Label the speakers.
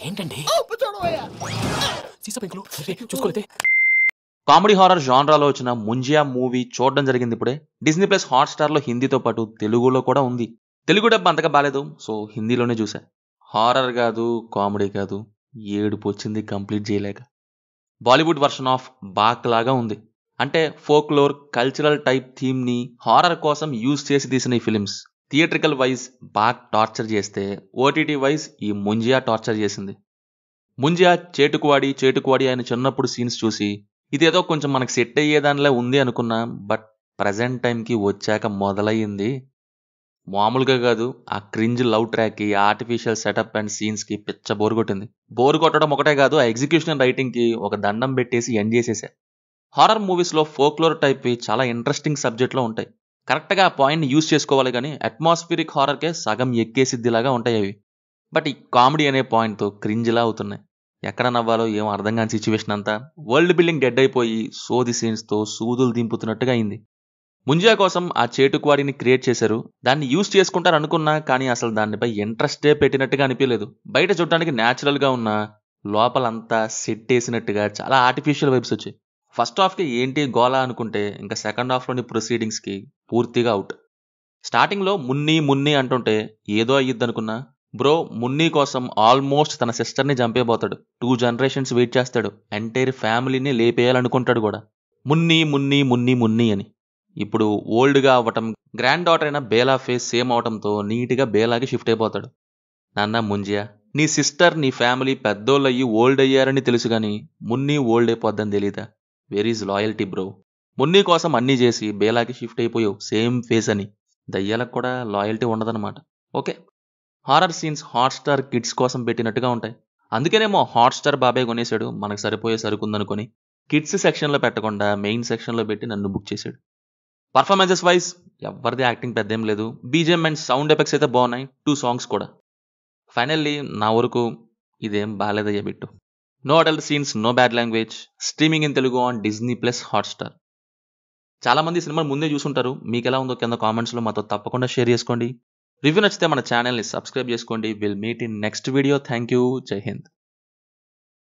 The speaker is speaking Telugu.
Speaker 1: ఏంటండి చూసుకోలేతే కామెడీ హారర్ జానరాలో వచ్చిన ముంజియా మూవీ చూడడం జరిగింది ఇప్పుడే. డిజ్నీ ప్లస్ హాట్‌స్టార్‌లో హిందీతో పాటు తెలుగులో కూడా ఉంది. తెలుగు డబ్ అంతగా బాలేదు. సో హిందీలోనే చూసా. హారర్ కాదు, కామెడీ కాదు, ఏడుపు వచ్చింది కంప్లీట్ చేయలేక. బాలీవుడ్ వర్షన్ ఆఫ్ బాక్ లాగా ఉంది. అంటే ఫోక్లోర్, కల్చరల్ టైప్ థీమ్‌ని హారర్ కోసం యూజ్ చేసి తీసిన ఈ ఫిలిమ్స్ థియేట్రికల్ వైజ్ బాక్ టార్చర్ చేస్తే, ఓటీటీ వైజ్ ఈ ముంజియా టార్చర్ చేసింది. ముంజియా చేటుకువాడి ఆయన చిన్నప్పుడు సీన్స్ చూసి ఇదేదో కొంచెం మనకి సెట్ అయ్యేదానిలా ఉంది అనుకున్నా. బట్ ప్రజెంట్ టైంకి వచ్చాక మొదలయ్యింది మామూలుగా కాదు. ఆ క్రింజ్ లవ్ ట్రాక్కి, ఆర్టిఫిషియల్ సెటప్ అండ్ సీన్స్కి పిచ్చ బోరు కొట్టింది. బోరు కొట్టడం ఒకటే కాదు, ఆ ఎగ్జిక్యూషన్ అండ్ రైటింగ్కి ఒక దండం పెట్టేసి ఎండ్ చేసేసా. హారర్ మూవీస్లో ఫోక్లోర్ టైప్వి చాలా ఇంట్రెస్టింగ్ సబ్జెక్ట్లో ఉంటాయి. కరెక్ట్గా ఆ పాయింట్ని యూజ్ చేసుకోవాలి, కానీ అట్మాస్ఫిరిక్ హారర్కే సగం ఎక్కేసిద్దిలాగా ఉంటాయి అవి. బట్ ఈ కామెడీ అనే పాయింట్తో క్రింజ్లా అవుతున్నాయి. ఎక్కడ నవ్వాలో ఏం అర్థం కాని సిచ్యువేషన్ అంతా. వరల్డ్ బిల్డింగ్ డెడ్ అయిపోయి సోది సీన్స్తో సూదులు దింపుతున్నట్టుగా అయింది. ముంజియా కోసం ఆ చేటుకువాడిని క్రియేట్ చేశారు. దాన్ని యూజ్ చేసుకుంటారు అనుకున్నా, కానీ అసలు దానిపై ఇంట్రెస్టే పెట్టినట్టుగా అనిపించలేదు. బయట చూడడానికి న్యాచురల్గా ఉన్న లోపలంతా సెట్ వేసినట్టుగా చాలా ఆర్టిఫిషియల్ వైబ్స్ వచ్చాయి. ఫస్ట్ హాఫ్కి ఏంటి గోలా అనుకుంటే, ఇంకా సెకండ్ హాఫ్లోని ప్రొసీడింగ్స్కి పూర్తిగా అవుట్. స్టార్టింగ్లో మున్ని అంటుంటే ఏదో అయ్యిద్ది అనుకున్నా. బ్రో మున్ని కోసం ఆల్మోస్ట్ తన సిస్టర్ని చంపేపోతాడు. 2 generations వెయిట్ చేస్తాడు. ఎంటైర్ ఫ్యామిలీని లేపేయాలనుకుంటాడు కూడా. మున్ని అని. ఇప్పుడు ఓల్డ్గా అవ్వటం, గ్రాండ్ డాటర్ అయిన బేలా ఫేస్ సేమ్ అవటంతో నీట్గా బేలాకి షిఫ్ట్ అయిపోతాడు. నాన్న ముంజియా, నీ సిస్టర్ నీ ఫ్యామిలీ పెద్దోళ్ళయ్యి ఓల్డ్ అయ్యారని తెలుసు కానీ మున్ని ఓల్డ్ అయిపోద్దని తెలీదా? Where is loyalty bro? Munni కోసం అన్నీ చేసి బేలాకి షిఫ్ట్ అయిపోయావు సేమ్ ఫేస్ అని. దయ్యాలకు కూడా లాయల్టీ ఉండదన్నమాట. Okay, horror scenes Hotstar kids కోసం పెట్టినట్టుగా ఉంటాయి. అందుకేనేమో హాట్‌స్టార్ బాబాయ్ కొనేశాడు, మనకు సరిపోయే సరుకుందనుకొని కిడ్స్ సెక్షన్లో పెట్టకుండా మెయిన్ సెక్షన్లో పెట్టి నన్ను బుక్ చేశాడు. పర్ఫార్మెన్సెస్ వైజ్ ఎవరిది యాక్టింగ్ పెద్దేం లేదు. బీజిఎం అండ్ సౌండ్ ఎఫెక్ట్స్ అయితే బాగున్నాయి. 2 songs కూడా. ఫైనల్లీ నా వరకు ఇదేం బాలేదయ్యా Bittu. No adult scenes, no bad language. Streaming in Telugu on Disney Plus Hotstar. చాలా మంది సినిమా ముందే చూసుంటారు. మీకు ఎలా ఉందో కింద కామెంట్స్లో మాతో తప్పకుండా షేర్ చేసుకోండి. రివ్యూ నచ్చితే మన ఛానల్ని సబ్స్క్రైబ్ చేసుకోండి. Will meet in next video. Thank you. జై హింద్.